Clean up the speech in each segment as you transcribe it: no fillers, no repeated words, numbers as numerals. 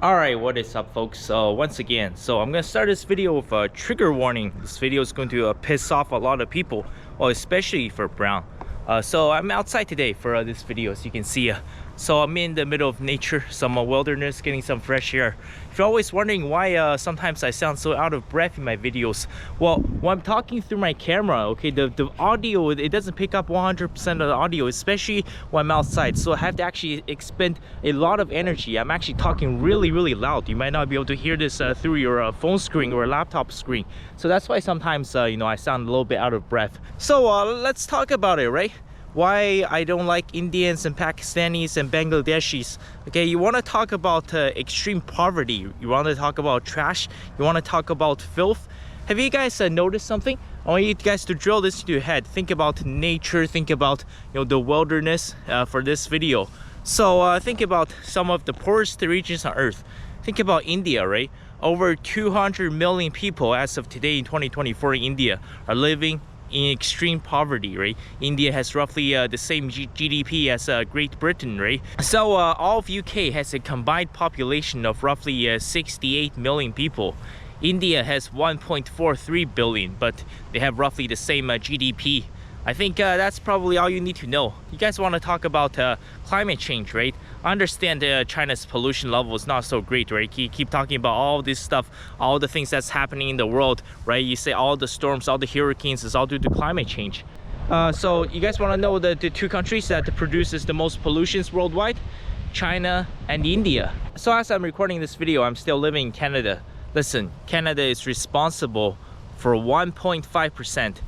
Alright, what is up folks? Once again, I'm gonna start this video with a trigger warning. This video is going to piss off a lot of people, well, especially for Brown. So I'm outside today for this video, as you can see. So I'm in the middle of nature, some wilderness, getting some fresh air. If you're always wondering why sometimes I sound so out of breath in my videos, well, when I'm talking through my camera, okay, the audio, it doesn't pick up 100% of the audio, especially when I'm outside. So I have to actually expend a lot of energy. I'm actually talking really loud. You might not be able to hear this through your phone screen or laptop screen. So that's why sometimes you know, I sound a little bit out of breath. So let's talk about it, right? Why I don't like Indians and Pakistanis and Bangladeshis. Okay, you want to talk about extreme poverty, you want to talk about trash, you want to talk about filth. Have you guys noticed something? I want you guys to drill this into your head. Think about nature, think about, you know, the wilderness for this video. So think about some of the poorest regions on earth. Think about India, right? Over 200 million people as of today in 2024 in India are living in extreme poverty, right? India has roughly the same GDP as Great Britain, right? So all of UK has a combined population of roughly 68 million people. India has 1.43 billion, but they have roughly the same GDP. I think that's probably all you need to know. You guys want to talk about climate change, right? I understand China's pollution level is not so great, right? You keep talking about all this stuff, all the things that's happening in the world, right? You say all the storms, all the hurricanes is all due to climate change. So you guys want to know the two countries that produces the most pollutions worldwide? China and India. So as I'm recording this video, I'm still living in Canada. Listen, Canada is responsible for 1.5%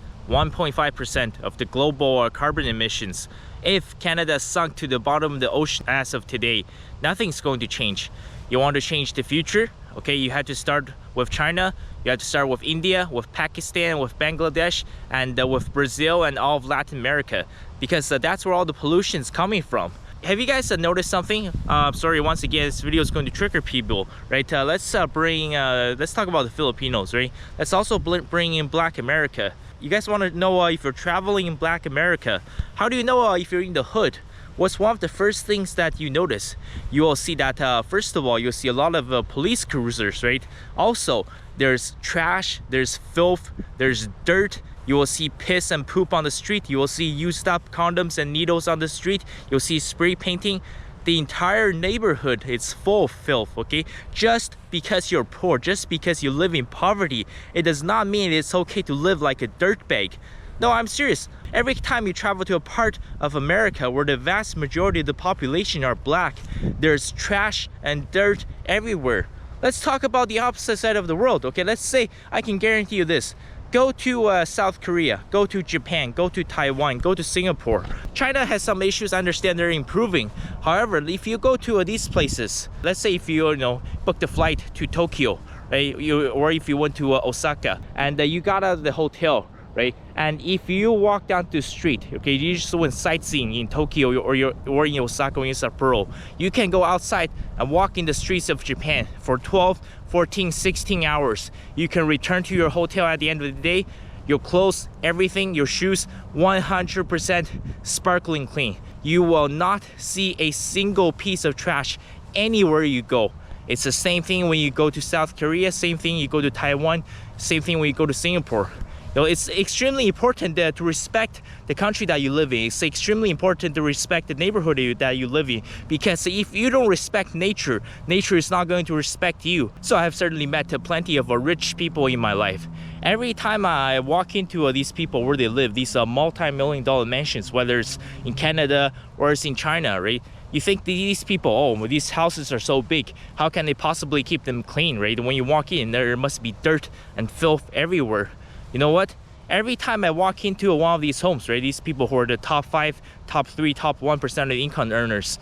of the global carbon emissions. If Canada sunk to the bottom of the ocean as of today, nothing's going to change. You want to change the future? Okay, you have to start with China, you have to start with India, with Pakistan, with Bangladesh, and with Brazil and all of Latin America, because that's where all the pollution is coming from. Have you guys noticed something? Sorry, once again, this video is going to trigger people, right? Let's talk about the Filipinos, right? Let's also bring in Black America. You guys want to know if you're traveling in Black America, how do you know if you're in the hood? What's one of the first things that you notice? You will see that first of all, you'll see a lot of police cruisers, right? Also, there's trash, there's filth, there's dirt. You will see piss and poop on the street. You will see used up condoms and needles on the street. You'll see spray painting. The entire neighborhood is full of filth, okay? Just because you're poor, just because you live in poverty, it does not mean it's okay to live like a dirtbag. No, I'm serious. Every time you travel to a part of America where the vast majority of the population are black, there's trash and dirt everywhere. Let's talk about the opposite side of the world, okay? Let's say, I can guarantee you this. Go to South Korea, go to Japan, go to Taiwan, go to Singapore. China has some issues, I understand they're improving. However, if you go to these places, let's say if you booked a flight to Tokyo, right? Or if you went to Osaka, and you got out of the hotel, right? And if you walk down the street, okay, you just went sightseeing in Tokyo or in Osaka or in Sapporo, you can go outside and walk in the streets of Japan for 12, 14, 16 hours. You can return to your hotel at the end of the day. Your clothes, everything, your shoes, 100% sparkling clean. You will not see a single piece of trash anywhere you go. It's the same thing when you go to South Korea, same thing you go to Taiwan, same thing when you go to Singapore. You know, it's extremely important to respect the country that you live in. It's extremely important to respect the neighborhood that you live in, because if you don't respect nature, nature is not going to respect you. So I have certainly met plenty of rich people in my life. Every time I walk into these people where they live, these multi-million-dollar mansions, whether it's in Canada or it's in China, right? You think these people, oh, these houses are so big, how can they possibly keep them clean, right? When you walk in, there must be dirt and filth everywhere. You know what? Every time I walk into one of these homes, right, these people who are the top 5, top 3, top 1% of the income earners,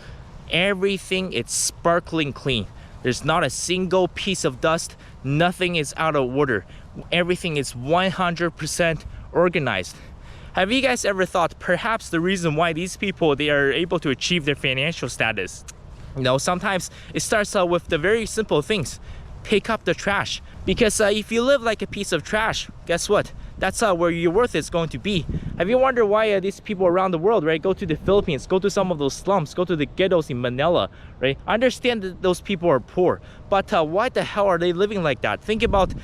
everything is sparkling clean. There's not a single piece of dust. Nothing is out of order. Everything is 100% organized. Have you guys ever thought perhaps the reason why these people, they are able to achieve their financial status? You know, sometimes it starts out with the very simple things. pick up the trash. Because if you live like a piece of trash, guess what? That's where your worth is going to be. Have you wondered why these people around the world, right, go to the Philippines, go to some of those slums, go to the ghettos in Manila, right? I understand that those people are poor, but why the hell are they living like that? Think about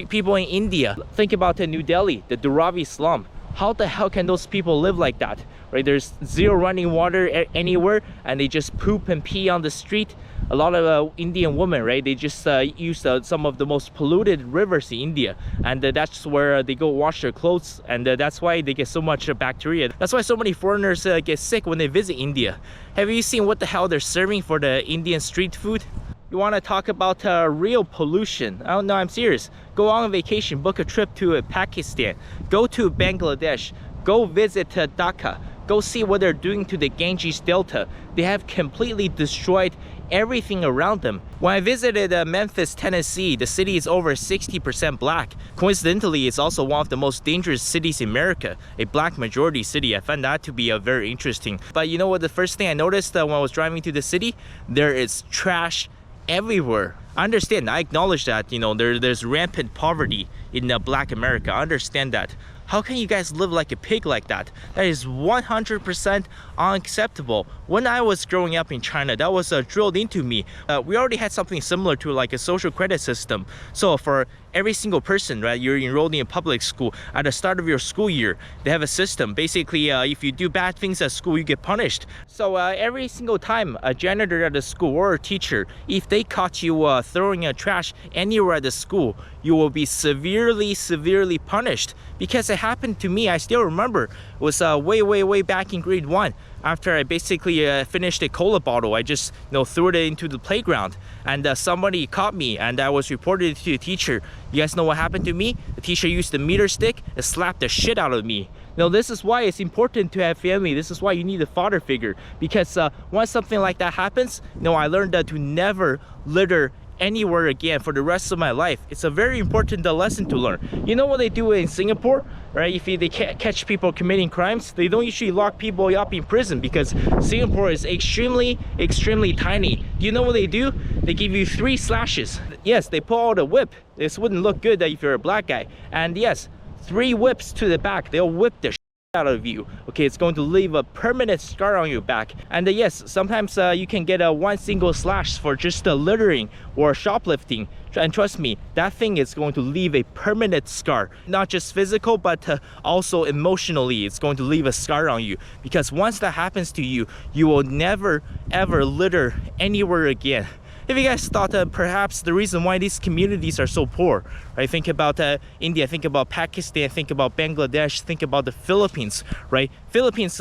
people in India. Think about New Delhi, the Dharavi slum. How the hell can those people live like that, right? There's zero running water anywhere, and they just poop and pee on the street. A lot of Indian women, right, they just use some of the most polluted rivers in India, and that's where they go wash their clothes, and that's why they get so much bacteria. That's why so many foreigners get sick when they visit India. Have you seen what the hell they're serving for the Indian street food? You want to talk about real pollution? Oh no, I'm serious. Go on vacation, book a trip to Pakistan, go to Bangladesh, go visit Dhaka, go see what they're doing to the Ganges Delta. They have completely destroyed everything around them. When I visited Memphis, Tennessee, the city is over 60% black. Coincidentally, it's also one of the most dangerous cities in America, a black majority city. I found that to be very interesting. But you know what, the first thing I noticed when I was driving to the city? There is trash everywhere. I understand, I acknowledge that, there's rampant poverty in black America. I understand that. How can you guys live like a pig like that? That is 100% unacceptable. When I was growing up in China, that was drilled into me. We already had something similar to like a social credit system. So for every single person, right, you're enrolled in a public school, at the start of your school year, they have a system. Basically, if you do bad things at school, you get punished. So every single time a janitor at the school or a teacher, if they caught you throwing trash anywhere at the school, you will be severely punished. Because it happened to me, I still remember. It was way back in grade 1. After I basically finished a cola bottle, I just threw it into the playground, and somebody caught me, and I was reported to the teacher. You guys know what happened to me? The teacher used the meter stick and slapped the shit out of me. This is why it's important to have family. This is why you need a father figure, because once something like that happens, I learned that to never litter anywhere again for the rest of my life. It's a very important lesson to learn. You know what they do in Singapore, right? If they catch people committing crimes, they don't usually lock people up in prison, because Singapore is extremely tiny. Do you know what they do? They give you 3 slashes. Yes, they pull out a whip. This wouldn't look good if you're a black guy. And yes, 3 whips to the back. They'll whip the shit out of you. Okay, it's going to leave a permanent scar on your back. And yes, sometimes you can get one single slash for just littering or shoplifting, and trust me, that thing is going to leave a permanent scar. Not just physical, but also emotionally, it's going to leave a scar on you, because once that happens to you, you will never ever litter anywhere again. If you guys thought perhaps the reason why these communities are so poor, right? Think about India, think about Pakistan, think about Bangladesh, think about the Philippines, right? Philippines,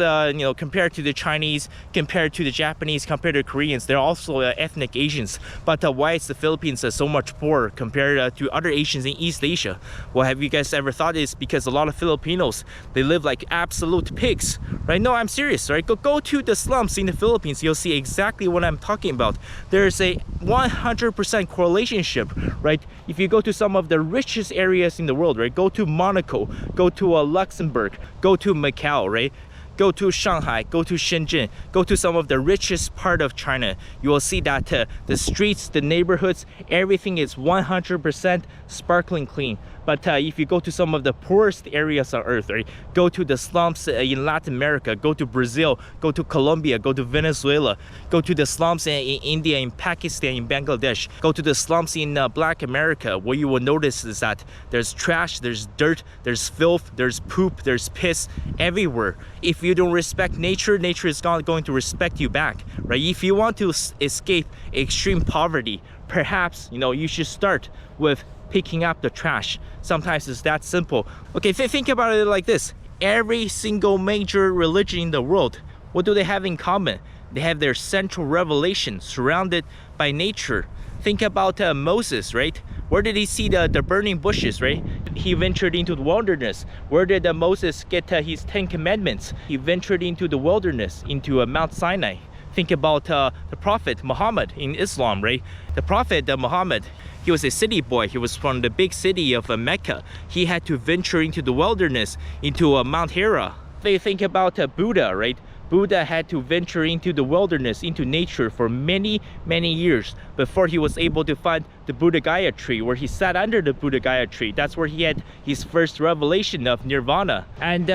compared to the Chinese, compared to the Japanese, compared to Koreans, they're also ethnic Asians. But why is the Philippines so much poorer compared to other Asians in East Asia? Well, have you guys ever thought it's because a lot of Filipinos, they live like absolute pigs, right? No, I'm serious, right? Go to the slums in the Philippines, you'll see exactly what I'm talking about. There's a 100% correlation, right? If you go to some of the richest areas in the world, right? Go to Monaco, go to Luxembourg, go to Macau, right? Go to Shanghai, go to Shenzhen, go to some of the richest part of China. You will see that the streets, the neighborhoods, everything is 100% sparkling clean. But if you go to some of the poorest areas on earth, right? Go to the slums in Latin America, go to Brazil, go to Colombia, go to Venezuela, go to the slums in India, in Pakistan, in Bangladesh, go to the slums in Black America. What you will notice is that there's trash, there's dirt, there's filth, there's poop, there's piss everywhere. If you don't respect nature, nature is not going to respect you back, right? If you want to escape extreme poverty, perhaps you should start with picking up the trash. Sometimes it's that simple. Okay, think about it like this. Every single major religion in the world, what do they have in common? They have their central revelation surrounded by nature. Think about Moses, right? Where did he see the burning bushes, right? He ventured into the wilderness. Where did Moses get his 10 commandments? He ventured into the wilderness, into Mount Sinai. Think about the Prophet Muhammad in Islam, right? The Prophet Muhammad, he was a city boy. He was from the big city of Mecca. He had to venture into the wilderness, into Mount Hira. They think about Buddha, right? Buddha had to venture into the wilderness, into nature for many years before he was able to find the Buddha Gaya tree, where he sat under the Buddha Gaya tree. That's where he had his first revelation of nirvana. And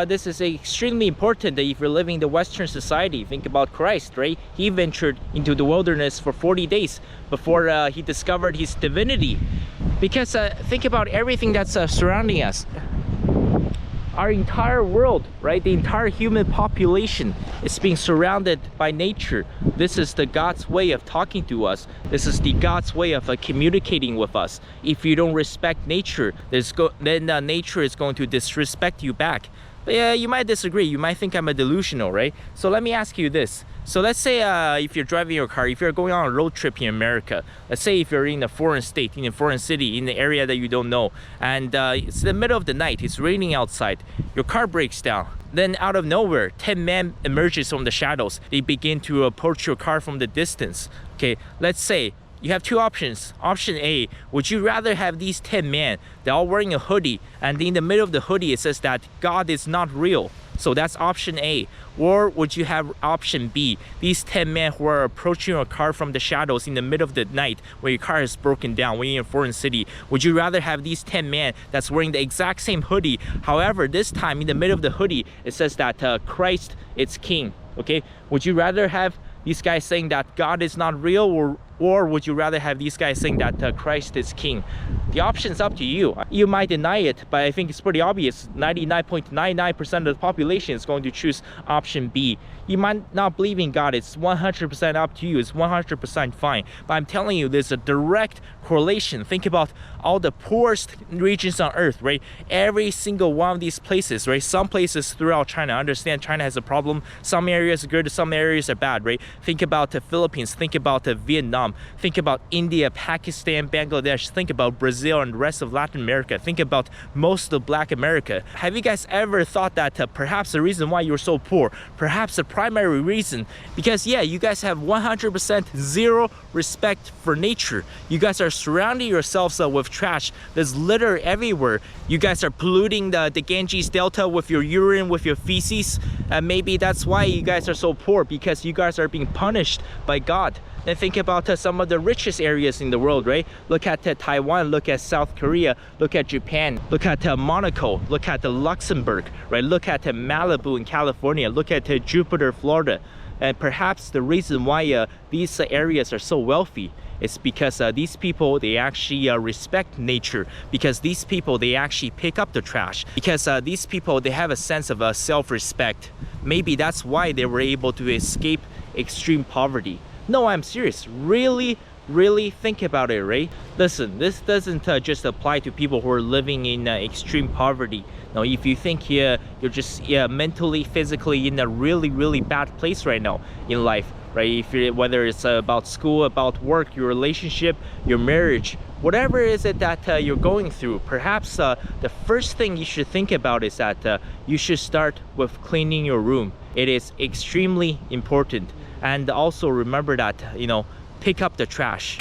this is extremely important that if you're living in the Western society, think about Christ, right? He ventured into the wilderness for 40 days before he discovered his divinity. Because think about everything that's surrounding us. Our entire world, right? The entire human population is being surrounded by nature. This is the God's way of talking to us. This is the God's way of communicating with us. If you don't respect nature, then nature is going to disrespect you back. But yeah, you might disagree. You might think I'm a delusional, right? So let me ask you this. So let's say if you're driving your car, if you're going on a road trip in America, let's say if you're in a foreign state, in a foreign city, in the area that you don't know, and it's the middle of the night, it's raining outside, your car breaks down. Then out of nowhere, 10 men emerges from the shadows. They begin to approach your car from the distance. Okay, let's say you have two options. Option A, would you rather have these 10 men, they're all wearing a hoodie, and in the middle of the hoodie it says that God is not real? So that's option A. Or would you have option B, these 10 men who are approaching your car from the shadows in the middle of the night when your car is broken down, when you're in a foreign city? Would you rather have these 10 men that's wearing the exact same hoodie? However, this time in the middle of the hoodie, it says that Christ is king, okay? Would you rather have these guys saying that God is not real, or would you rather have these guys saying that Christ is king? The option's up to you. You might deny it, but I think it's pretty obvious. 99.99% of the population is going to choose option B. You might not believe in God. It's 100% up to you. It's 100% fine. But I'm telling you, there's a direct correlation. Think about all the poorest regions on earth, right? Every single one of these places, right? Some places throughout China, I understand China has a problem. Some areas are good, some areas are bad, right? Think about the Philippines, think about Vietnam, think about India, Pakistan, Bangladesh, think about Brazil and the rest of Latin America, think about most of Black America. Have you guys ever thought that perhaps the reason why you're so poor, perhaps the primary reason, because yeah, you guys have 100% zero respect for nature. You guys are surrounding yourselves with trash. There's litter everywhere. You guys are polluting the Ganges Delta with your urine, with your feces, and maybe that's why you guys are so poor, because you guys are being punished by God. Then think about some of the richest areas in the world, right? Look at Taiwan, look at South Korea, look at Japan, look at Monaco, look at Luxembourg, right? Look at Malibu in California, look at Jupiter, Florida. And perhaps the reason why these areas are so wealthy is because these people, they actually respect nature, because these people, they actually pick up the trash, because these people, they have a sense of self-respect. Maybe that's why they were able to escape extreme poverty. No, I'm serious. Really think about it, right? Listen, this doesn't just apply to people who are living in extreme poverty. Now, if you think you're just mentally, physically in a really bad place right now in life, right? If you're, whether it's about school, about work, your relationship, your marriage, whatever is it that you're going through, perhaps the first thing you should think about is that you should start with cleaning your room. It is extremely important. And also remember that, you know, pick up the trash.